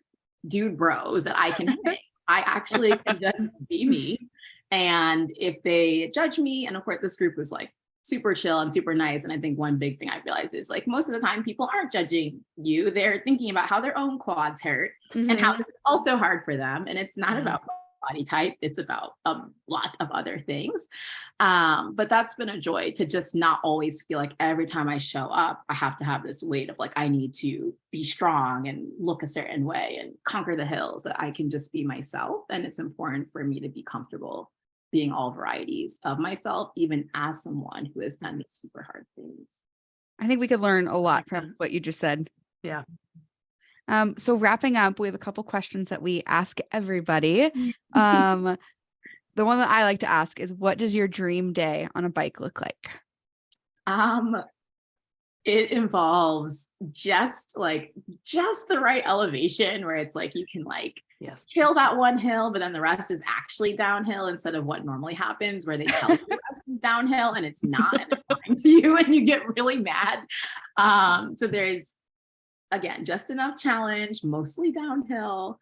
dude bros that I can hang. I actually can just be me. And if they judge me, and of course this group was like super chill and super nice. And I think one big thing I realized is like most of the time people aren't judging you. They're thinking about how their own quads hurt and how this is also hard for them. And it's not about body type. It's about a lot of other things. But that's been a joy to just not always feel like every time I show up, I have to have this weight of like, I need to be strong and look a certain way and conquer the hills, that I can just be myself. And it's important for me to be comfortable being all varieties of myself, even as someone who has done these super hard things. I think we could learn a lot from what you just said. Yeah. So wrapping up, we have a couple questions that we ask everybody. The one that I like to ask is, what does your dream day on a bike look like? It involves just the right elevation where it's like you can like kill that one hill, but then the rest is actually downhill instead of what normally happens where they tell you the rest is downhill and it's not, and it's fine to you and you get really mad. So there's, again, just enough challenge, mostly downhill.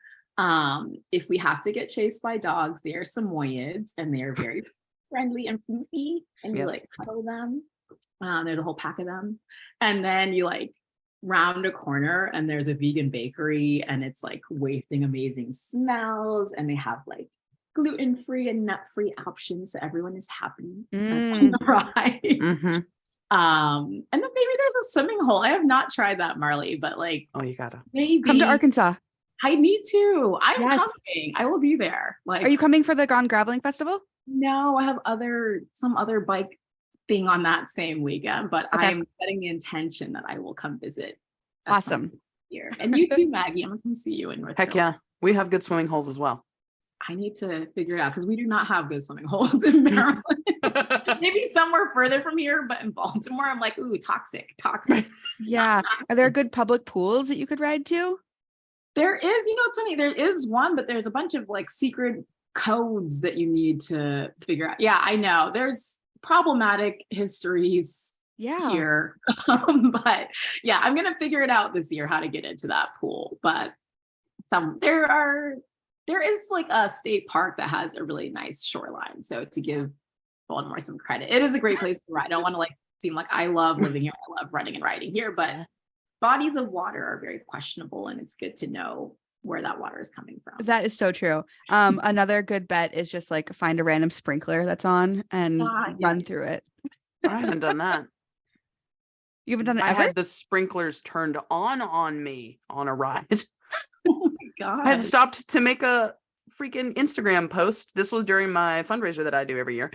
If we have to get chased by dogs, they are Samoyeds and they are very friendly and floofy, and you like cuddle them. There's a whole pack of them. And then you like round a corner and there's a vegan bakery and it's like wafting amazing smells, and they have like gluten-free and nut-free options, so everyone is happy on the ride. And then maybe there's a swimming hole. I have not tried that, Marley, but like, oh, you gotta maybe come to Arkansas. I need to. I'm coming. I will be there. Like, are you coming for the Gone Graveling Festival? No, I have some other bike thing on that same weekend, but I'm setting the intention that I will come visit. Awesome. Here. And you too, Maggie. I'm gonna come see you in North Heck Carolina. yeah. We have good swimming holes as well. I need to figure it out because we do not have good swimming holes in Maryland. Maybe somewhere further from here, but in Baltimore, I'm like, ooh, toxic. Yeah. Are there good public pools that you could ride to? There is, it's funny, there is one, but there's a bunch of like secret codes that you need to figure out. Yeah, I know. There's problematic histories here. But yeah, I'm going to figure it out this year how to get into that pool. But there is like a state park that has a really nice shoreline. So to give Baltimore some credit, it is a great place to ride. I don't want to like seem like I love living here. I love running and riding here, but bodies of water are very questionable, and it's good to know where that water is coming from. That is so true. Another good bet is just like find a random sprinkler that's on and run through it. I haven't done that. You haven't done it I ever? had the sprinklers turned on me on a ride. Oh my God. I had stopped to make a freaking Instagram post. This was during my fundraiser that I do every year.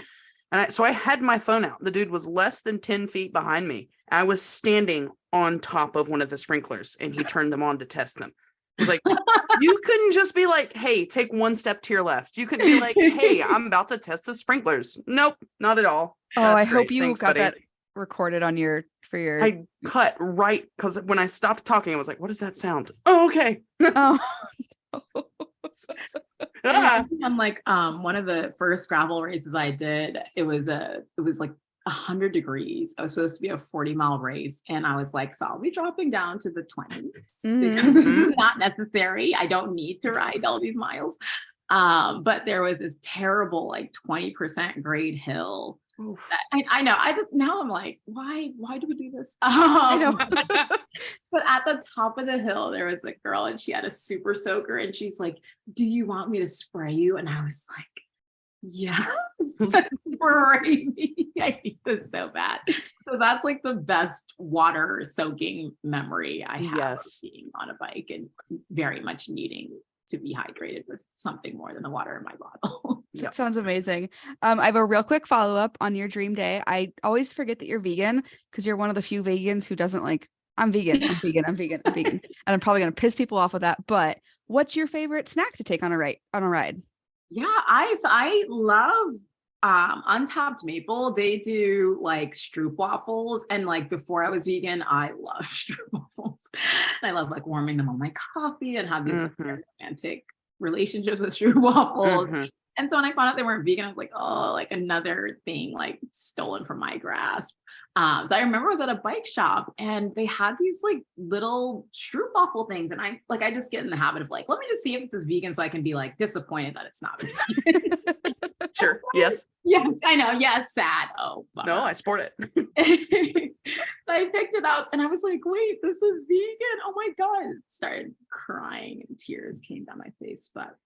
And so I had my phone out. The dude was less than 10 feet behind me. I was standing on top of one of the sprinklers, and he turned them on to test them. He was like, you couldn't just be like, hey, take one step to your left. You could be like, hey, I'm about to test the sprinklers. Nope, not at all. Oh, That's I hope great. you Thanks, got buddy. that recorded on your I cut right because when I stopped talking, I was like, what does that sound? Oh, okay. Oh. On like one of the first gravel races I did, it was like 100 degrees. I was supposed to be a 40-mile race, and I was like, so I'll be dropping down to the 20s because this is not necessary. I don't need to ride all these miles. But there was this terrible like 20% grade hill. I know. Now I'm like, why do we do this? I know. But at the top of the hill, there was a girl, and she had a super soaker, and she's like, do you want me to spray you? And I was like, yes, spray me. I need this so bad. So that's like the best water soaking memory I have of being on a bike, and very much needing to be hydrated with something more than the water in my bottle. That sounds amazing. I have a real quick follow-up on your dream day. I always forget that you're vegan because you're one of the few vegans who doesn't like, I'm vegan. And I'm probably going to piss people off with that. But what's your favorite snack to take on a ride? Yeah, I love Untapped Maple. They do like stroop waffles, and like before I was vegan, I love stroop waffles. And I love like warming them on my coffee and have these like, very romantic relationships with stroop waffles. And so when I found out they weren't vegan, I was like, oh, like another thing like stolen from my grasp. So I remember I was at a bike shop, and they had these like little stroop waffle things, and I just get in the habit of like, let me just see if this is vegan so I can be like disappointed that it's not vegan. Sure. Yes. Yes, I know. Yes, sad. Oh, bummer. No, I sport it. I picked it up, and I was like, wait, this is vegan. Oh my God. Started crying, and tears came down my face. But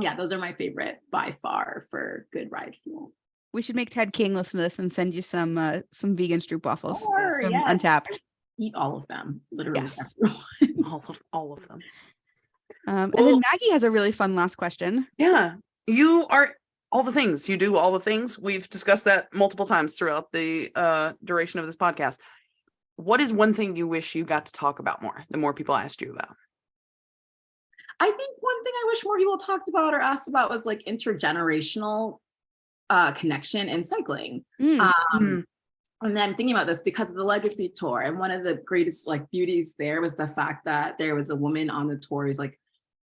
yeah, those are my favorite by far for good ride fuel. We should make Ted King listen to this and send you some vegan stroop waffles. Sure, yes. Untapped. Eat all of them, literally. Yes. all of them. And then Maggie has a really fun last question. Yeah, you are all the things. You do all the things. We've discussed that multiple times throughout the duration of this podcast. What is one thing you wish you got to talk about more, the more people asked you about? I think one thing I wish more people talked about or asked about was like intergenerational connection in cycling. And then thinking about this because of the Legacy Tour, and one of the greatest like beauties there was the fact that there was a woman on the tour who's like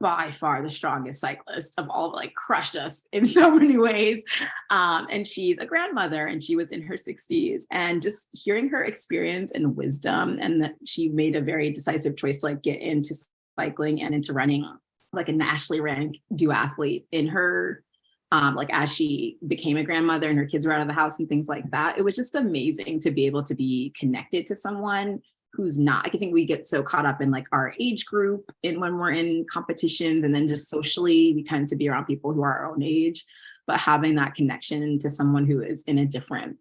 by far the strongest cyclist of all, like crushed us in so many ways. And she's a grandmother, and she was in her 60s, and just hearing her experience and wisdom, and that she made a very decisive choice to like get into cycling and into running, like a nationally ranked duathlete in her like as she became a grandmother and her kids were out of the house and things like that. It was just amazing to be able to be connected to someone who's not, I think we get so caught up in like our age group and when we're in competitions, and then just socially we tend to be around people who are our own age, but having that connection to someone who is in a different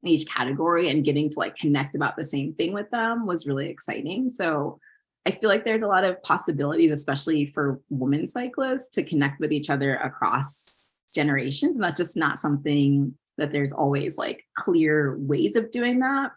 age category and getting to like connect about the same thing with them was really exciting. So I feel like there's a lot of possibilities, especially for women cyclists, to connect with each other across generations. And that's just not something that there's always like clear ways of doing that.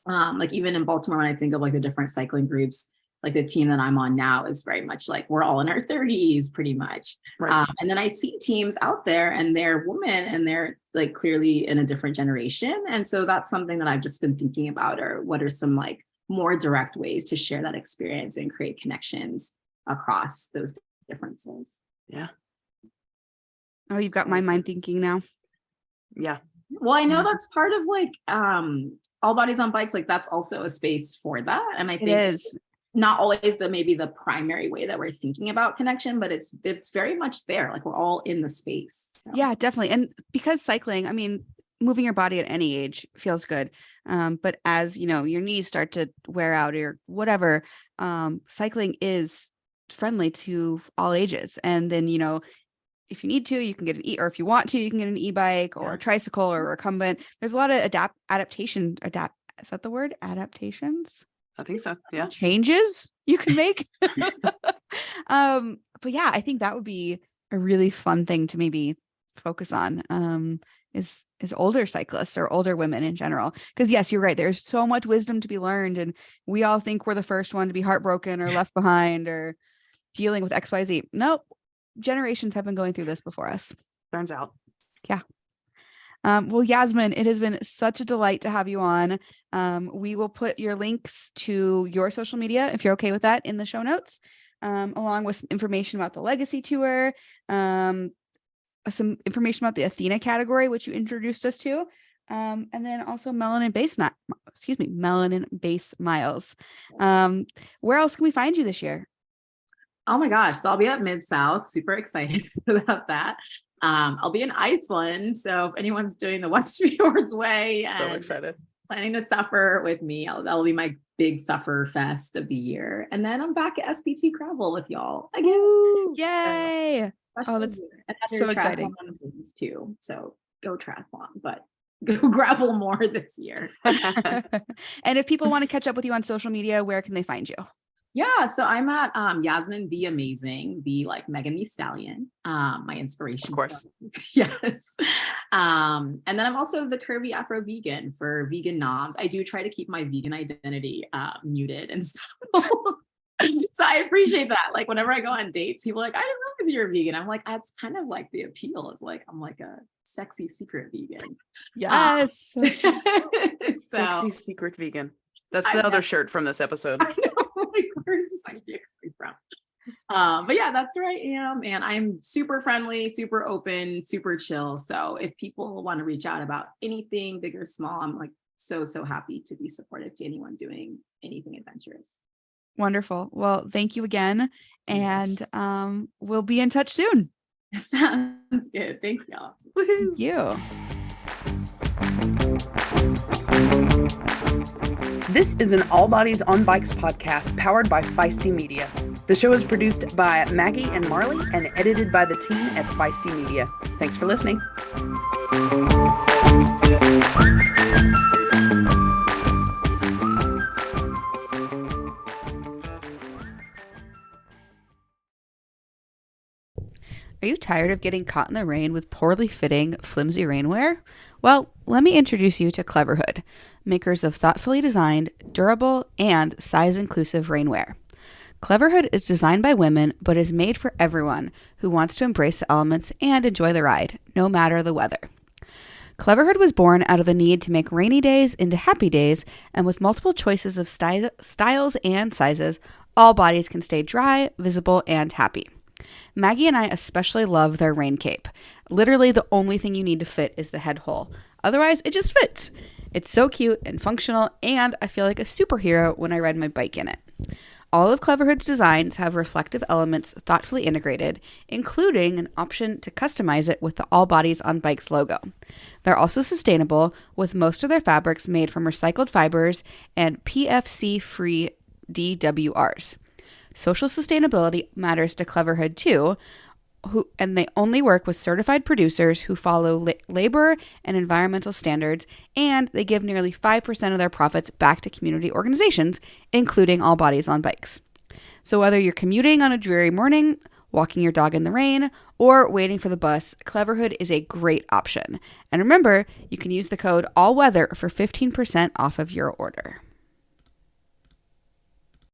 Like even in Baltimore, when I think of like the different cycling groups, like the team that I'm on now is very much like we're all in our 30s pretty much. Right. And then I see teams out there and they're women and they're like clearly in a different generation. And so that's something that I've just been thinking about, or what are some like more direct ways to share that experience and create connections across those differences. Yeah. Oh, you've got my mind thinking now. Yeah. Well, I know that's part of like All Bodies on Bikes, like that's also a space for that. And I think It is not always maybe the primary way that we're thinking about connection, but it's very much there. Like we're all in the space. So. Yeah, definitely. And because cycling, I mean, moving your body at any age feels good. But as you know, your knees start to wear out or whatever, cycling is friendly to all ages. And then, you know, if you need to, you can get or if you want to, you can get an e-bike or a tricycle or a recumbent. There's a lot of adaptation. Is that the word? Adaptations? I think so. Yeah. Changes you can make. But yeah, I think that would be a really fun thing to maybe focus on, is older cyclists or older women in general. Because yes, you're right. There's so much wisdom to be learned. And we all think we're the first one to be heartbroken or left behind or dealing with XYZ. Nope. Generations have been going through this before us. Turns out. Yeah. Well, Yasmin, it has been such a delight to have you on. We will put your links to your social media, if you're okay with that, in the show notes, along with some information about the Legacy Tour, some information about the Athena category, which you introduced us to, and then also Melanin Base Miles. Where else can we find you this year? Oh my gosh. So I'll be at Mid-South. Super excited about that. I'll be in Iceland. So if anyone's doing the West Fjords way So and excited. planning to suffer with me, that'll be my big suffer fest of the year. And then I'm back at SBT Gravel with y'all again. Ooh, yay. Oh, that's so exciting too. So go triathlon, but go gravel more this year. And if people want to catch up with you on social media, where can they find you? Yeah, so I'm at Yasmin the Amazing, the like Megan Thee Stallion, my inspiration. Of course. Yes. And then I'm also the Curvy Afro Vegan for vegan noms. I do try to keep my vegan identity muted and stuff. So I appreciate that. Like whenever I go on dates, people are like, I didn't realize you're a vegan. I'm like, that's kind of like the appeal is like, I'm like a sexy secret vegan. Yes. Sexy secret vegan. That's the other shirt from this episode. I know, like, where is this idea coming from? But yeah, that's where I am. And I'm super friendly, super open, super chill. So if people want to reach out about anything big or small, I'm like so happy to be supportive to anyone doing anything adventurous. Wonderful. Well, thank you again. And we'll be in touch soon. Sounds good. Thanks, y'all. Thank you. This is an All Bodies on Bikes podcast powered by Feisty Media. The show is produced by Maggie and Marley and edited by the team at Feisty Media. Thanks for listening. Are you tired of getting caught in the rain with poorly fitting, flimsy rainwear? Well, let me introduce you to Cleverhood, makers of thoughtfully designed, durable, and size-inclusive rainwear. Cleverhood is designed by women, but is made for everyone who wants to embrace the elements and enjoy the ride, no matter the weather. Cleverhood was born out of the need to make rainy days into happy days, and with multiple choices of styles and sizes, all bodies can stay dry, visible, and happy. Maggie and I especially love their rain cape. Literally the only thing you need to fit is the head hole. Otherwise, it just fits. It's so cute and functional, and I feel like a superhero when I ride my bike in it. All of Cleverhood's designs have reflective elements thoughtfully integrated, including an option to customize it with the All Bodies on Bikes logo. They're also sustainable, with most of their fabrics made from recycled fibers and PFC-free DWRs. Social sustainability matters to Cleverhood too, and they only work with certified producers who follow labor and environmental standards, and they give nearly 5% of their profits back to community organizations, including All Bodies on Bikes. So whether you're commuting on a dreary morning, walking your dog in the rain, or waiting for the bus, Cleverhood is a great option. And remember, you can use the code ALLWEATHER for 15% off of your order.